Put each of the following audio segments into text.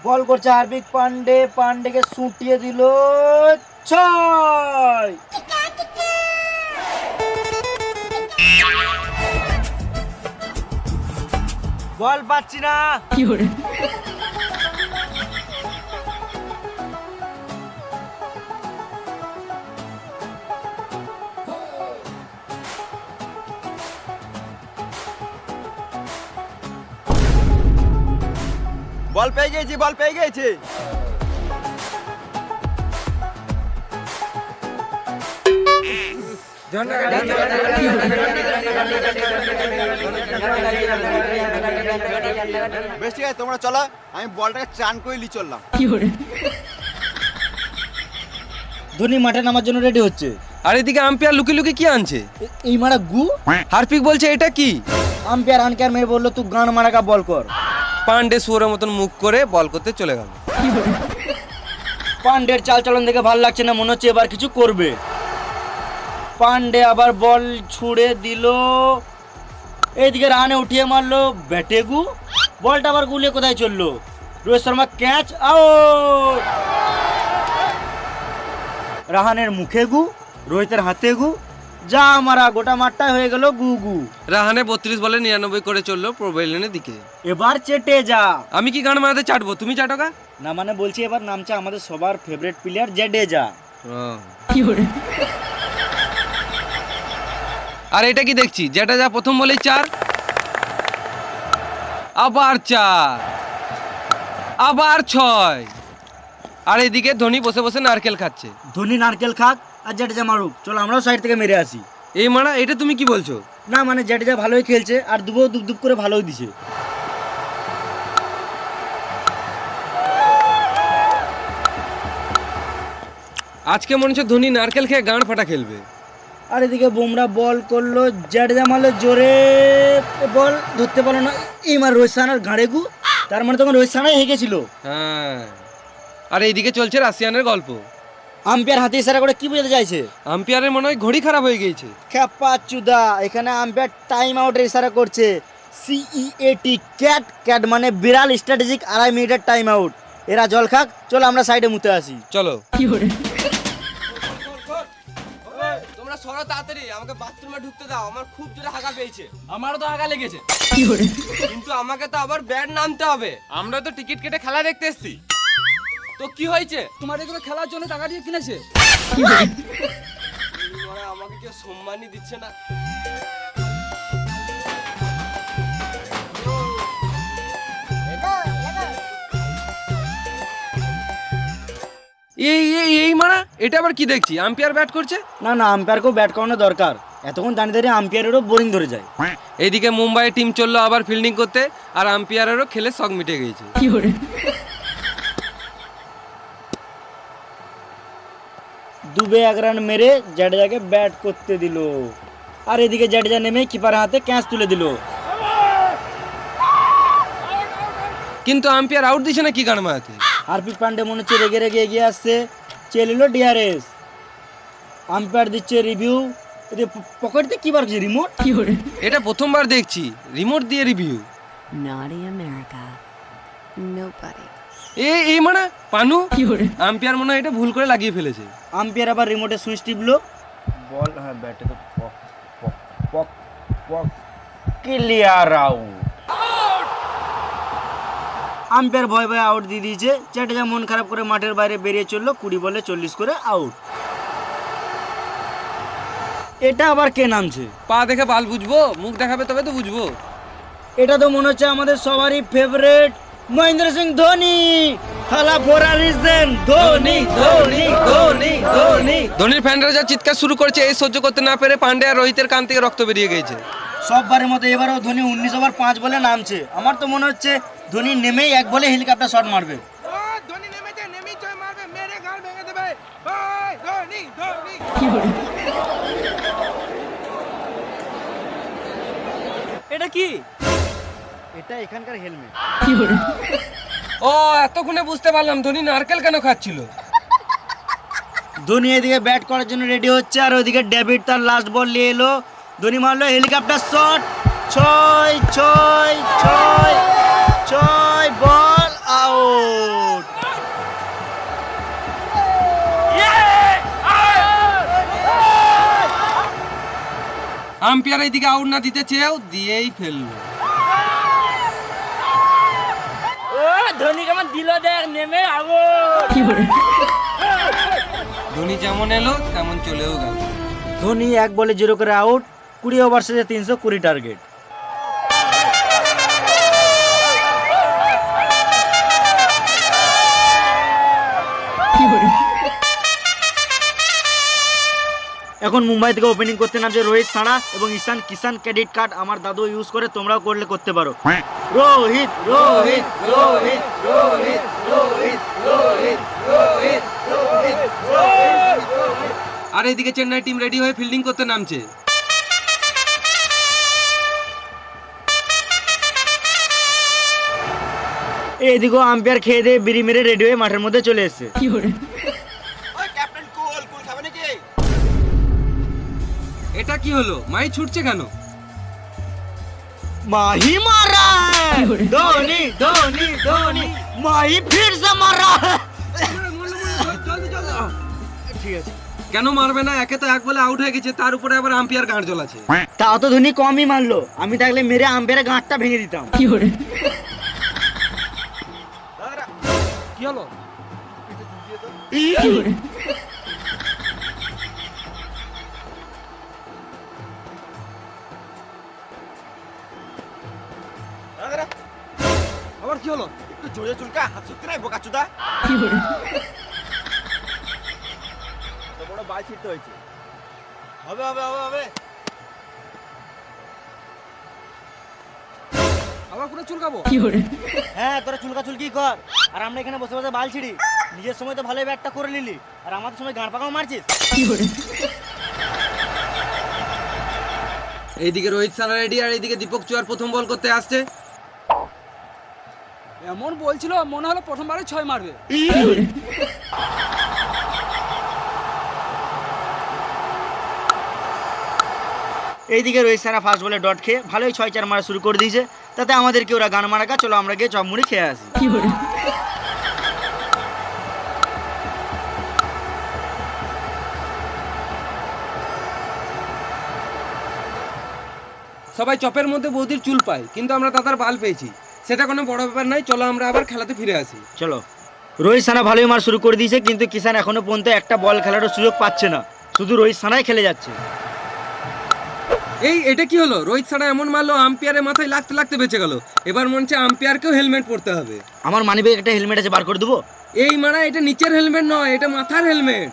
বল করছে হার্দিক পান্ডে, পান্ডেকে সুটিয়ে দিল 6। বল পাচ্ছি না। বল পেয়ে গেছি, বল পেয়ে গেছি। বেশ ঠিক আছে, তোমরা চলো, আমি বলটাকে চান করে লি চললাম। ধোনি মাঠে নামার জন্য রেডি হচ্ছে। আর এদিকে আম্পায়ার লুকি লুকি কি আনছে? এই মারা গু। হার্পিক বলছে এটা কি? আম্পায়ার আনকার মেয়ে বললো তুই গান মারাকা বল কর। পান্ডে শুয়োরের মতন মুখ করে বল করতে চলে গেল। পান্ডের চাল চলন দেখে ভালো লাগছে না, মনে হচ্ছে এবার কিছু করবে। পান্ডে আবার বল ছুড়ে দিল, এইদিকে রানে উঠিয়ে মারলো ব্যাটেগু, বলটা আবার গুলিয়ে কোথায় চললো? Rohit Sharma catch out. রাহানের মুখে গু, রোহিতের হাতে গু, যা মারা গোটা মাঠটাই হয়ে গেল গু গু। রাহানে 32 বলে 99 করে চললো প্রোভেলিয়নের দিকে। এবার চেটে যা। আমি কি গান মারাতে চাটবো, তুমি চাটোকা না, মানে বলছি এবার নামছে আমাদের সবার ফেভারিট প্লেয়ার জাডেজা। আর এটা কি দেখছি, যেটা যা প্রথম বলেই 4, আবার 4, আবার 6। আর এদিকে ধোনি বসে বসে নারকেল খাচ্ছে। ধোনি নারকেল খাক আর জাডেজা মারুক, চলো আমরাও সাইড থেকে মেরে আসি। এই মারা, এটা তুমি কি বলছো? না মানে জাডেজা ভালোই খেলছে আর দুবো দুপ দুপ করে ভালোই দিছে। আজকে মনে হচ্ছে ধোনি নারকেল খেয়ে গান ফাটা খেলবে। আর এদিকে বুমরা বল করলো, জাডেজা মারলো জোরে, বল ধরতে পারলো না। এই মার রোহিত শর্মার ঘাড়ে গু, তার মানে তখন রোহিত শর্মাই হেগেছিল। হ্যাঁ, আর এইদিকে চলছে রাশিয়ানের গল্প। আম্পায়ার হাতে ইশারা করে কি বোঝাতে চাইছে? আম্পায়ারের মনে হয় ঘড়ি খারাপ হয়ে গিয়েছে। খেপা চুদা, এখানে আম্পায়ার টাইম আউটের ইশারা করছে। CEAT, ক্যাট, ক্যাট মানে বিড়াল, স্ট্র্যাটেজিক 2.5 মিনিটের টাইম আউট। এরা জল খাক, চলো আমরা সাইডে মুতে আসি। চলো। তোমরা সরো তাড়াতাড়ি, আমাকে বাথরুমে ঢুকতে দাও, আমার খুব জোরে হাগা পেয়েছে। আমারও তো হাগা লেগেছে। কিন্তু আমাকে তো আবার ব্যাট নামতে হবে। আমরা তো টিকিট কেটে খেলা দেখতে এসেছি। তো কি হয়েছে? তোমার এগুলো খেলার জন্য টাকা দিয়ে কিনেছে। আমাকে কেউ সম্মানই দিচ্ছে না। এই মারা, এটা আবার কি দেখছি, আম্পায়ার ব্যাট করছে? না না, আম্পায়ারকেও ব্যাট করানো দরকার, এতক্ষণ দাঁড়িয়ে দাঁড়িয়ে আম্পায়ারেরও বোরিং ধরে যায়। এইদিকে মুম্বাই টিম চললো আবার ফিল্ডিং করতে, আর আম্পায়ারেরও খেলে শখ মিটে গেছে। দুবে 1 রান মেরে জাডেজাকে ব্যাট করতে দিল, আর এদিকে জাডেজা নেমে কিপারের হাতে ক্যাচ তুলে দিল। কিন্তু আম্পায়ার আউট দিছে না কি গান মারাতে? হার্দিক পান্ডে মনে হচ্ছে রেগে রেগে এগিয়ে আসছে, চেয়ে নিল DRS। আম্পায়ার দিচ্ছে রিভিউ। পকেট দিয়ে কি বার করছে, রিমোট? এটা প্রথমবার দেখছি রিমোট দিয়ে রিভিউ। Naughty America. Nobody. এই মানে পানু, আম্পায়ার মনে হয় এটা ভুল করে লাগিয়ে ফেলেছে। আম্পায়ার আবার রিমোটে সুইচ টিপলো, বল হ্যাঁ ব্যাটে তো পক পক পক পক, ক্লিয়ার আউট। আম্পায়ার ভয় ভয় আউট দিয়ে দিয়েছে। জাডেজা মন খারাপ করে মাঠের বাইরে বেরিয়ে চললো, 20 বলে 40 করে আউট। এটা আবার কে নামছে? পা দেখে বাল বুঝবো, মুখ দেখাবে তবে তো বুঝবো। এটা তো মনে হচ্ছে আমাদের সবারই ফেভারিট মহেন্দ্র সিং ধোনি। থালা ফোরা রিজন, ধোনি ধোনি ধোনি ধোনি। ধোনির ফ্যানরা যা চিৎকার শুরু করেছে, এই সহ্য করতে না পেরে পান্ডে আর রোহিতের কান থেকে রক্ত বেরিয়ে গেছে। সববারের মতো এবারও ধোনি 19 ওভার 5 বলে নামছে। আমার তো মনে হচ্ছে ধোনি নেমেই 1 বলে হেলিকপ্টার শট মারবে। ধোনি নেমেছে, নেমেই জয় মারবে, মেরে গাল ভেঙে দেবে। ধোনি ধোনি। এটা কি? এটা এখানকার হেলমেট। ও, এতক্ষণে বুঝতে পারলাম ধোনি নারকেল কেন খাচ্ছিল। ধোনি এদিকে ব্যাট করার জন্য রেডি হচ্ছে, আর ওইদিকে ডেভিড তার লাস্ট বল নিয়ে এলো। ধোনি মারলো হেলিকপ্টার শট, 6 6 6 6 বল আম্পায়ার এইদিকে আউট না দিতে চেয়েও দিয়েই ফেললো। ও ধোনি কেমন দিল দেখ, নেমে আউট। ধোনি যেমন এলো তেমন চলেও গেল। ধোনি 1 বলে 0 করে আউট, 20 ওভার শেষে 320 টার্গেট। এখন মুম্বাই থেকে ওপেনিং করতে নামছে রোহিত সানা এবং ঈশান কিষান। ক্রেডিট কার্ড আমার দাদু ইউজ করে, তোমরাও করলে করতে পারো। রোহিত রোহিত রোহিত রোহিত রোহিত রোহিত রোহিত রোহিত। আর এইদিকে চেন্নাই টিম রেডি হয়ে ফিল্ডিং করতে নামছে। এইদিকেও আম্পায়ার খেয়ে দিয়ে বিড়ি মেরে রেডি হয়ে মাঠের মধ্যে চলে এসেছে। ওই ক্যাপ্টেন কুল কুল খাবে নাকি? এটা কি হলো? মাই ছুটছে কেন? माही मारा है धोनी धोनी धोनी माही फिर से मारा है। ঠিক আছে, কেন মারবে না? একে তো 1 বলে আউট হয়ে গেছে, তার উপরে আবার আম্পায়ার গাঁট জ্বলাছে। তাও তো ধোনি কমই মারলো, আমি থাকলে মেরে আম্পায়ারের গাঁটটা ভেঙে দিতাম। কি হলো? আবার কি হলো? একটু জোরে চুলকা, হাত সত্যি নাই বোকাচুদা। তো বড় বাল ছিটতে হয়েছে। হবে হবে হবে হবে। আবার পুরো চুলকাবো? হ্যাঁ, তোরা চুলকা চুলকি কর, আর আমরা এখানে বসে বসে বাল ছিড়ি। নিজের সময় তো ভালোই ব্যাটটা করে নিলি, আর আমাদের সময় গাঁড় পাকাও মারছিস। এইদিকে রোহিত সানা রেডি, আর এইদিকে দীপক চুয়ার প্রথম বল করতে আসছে। এমন বলছিল মনে হলো প্রথমবারে 6 মারবে। এইদিকে রোহিত সানা ফার্স্ট বলে ডট খেয়ে ভালোই 6-4 মারা শুরু করে দিয়েছে। তাতে আমাদেরকে ওরা গান মারাকা, চলো আমরা গিয়ে চপ মুড়ি খেয়ে আসি। সবাই চপের মধ্যে বৌদির চুল পায়, কিন্তু আমরা দাদার বাল পেয়েছি। সেটা কোনো বড় ব্যাপার নয়, চলো আমরা আবার খেলাতে ফিরে আসি। চলো। রোহিত সানা ভালোই মার শুরু করে দিয়েছে, কিন্তু কিষান এখনো পর্যন্ত একটা বল খেলারও সুযোগ পাচ্ছে না, শুধু রোহিত সানাই খেলে যাচ্ছে। এটা কি হলো? রোহিত সানা এমন মারলো, আম্পায়ারের মাথায় লাগতে লাগতে বেঁচে গেল। এবার মনে হচ্ছে আম্পায়ারকেও হেলমেট পরতে হবে। আমার মানিব্যাগে একটা হেলমেট আছে, বার করে দেবো। এই মারা, এটা নিচের হেলমেট নয়, এটা মাথার হেলমেট।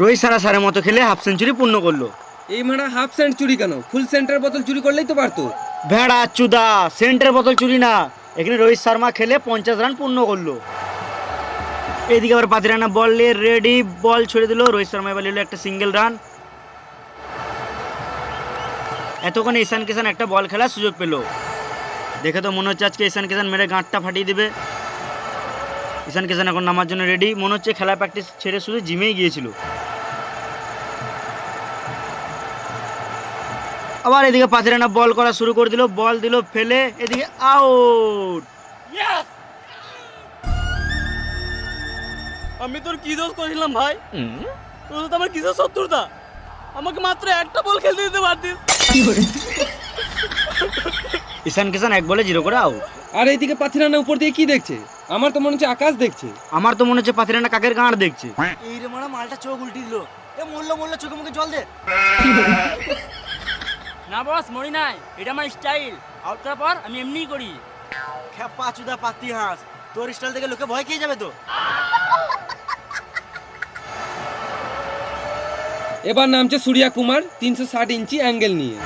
রোহিত সানা সারের মতো খেলে হাফ সেঞ্চুরি পূর্ণ করলো। এই মারা হাফ সেঞ্চুরি কেন? ফুল সেন্টার বোতল চুরি করলেই তো পারতো। ভেড়া চুদা, সেন্টার বোতল চুরি না, এখানে রোহিত শর্মা খেলে 50 রান পূর্ণ করলো। এইদিকে আবার 5 রানা বল নিয়ে রেডি, বল ছড়ে দিল। রোহিত শর্মা এবার নিল একটা সিঙ্গেল রান। এতক্ষণে ঈশান কিষান একটা বল খেলার সুযোগ পেল। দেখে তো মনে হচ্ছে আজকে ঈশান কিষান মেরে গাঁটটা ফাটিয়ে দিবে। ঈশান কিষান এখন নামার জন্য রেডি, মনে হচ্ছে খেলা প্র্যাকটিস ছেড়ে শুধু জিমেই গিয়েছিল। আবার এদিকে 5 রানা বল করা শুরু করে দিল, বল দিল ফেলে, এদিকে আউট। আমি তোর কি দোষ করেছিলাম ভাই? তোর তো আমার কিসের শত্রুতা? আমাকে মাত্র একটা বল খেলতে দিতে পারতিস। ঈশান কিষান 1 বলে 0 করে আউট। আর এইদিকে পাথিরানা উপর দিয়ে কি দেখছে? আমার তো মনে হচ্ছে আকাশ দেখছে। আমার তো মনে হচ্ছে 5 রানা কাকের গাঁড় দেখছে। এই রে মারা, মালটা চোখ উল্টি দিল। এ মরলো মরলো, চোখে মুখে জল দে। না বস, মরি নাই, এটা আমার স্টাইল। আউট করার পর আমি এমনিই করি। খেপা চুদা পাতি হাঁস, তোর স্টাইল থেকে লোকে ভয় খেয়ে যাবে তো। এবার নামছে সূর্যা কুমার 360 ইঞ্চি অ্যাঙ্গেল নিয়ে।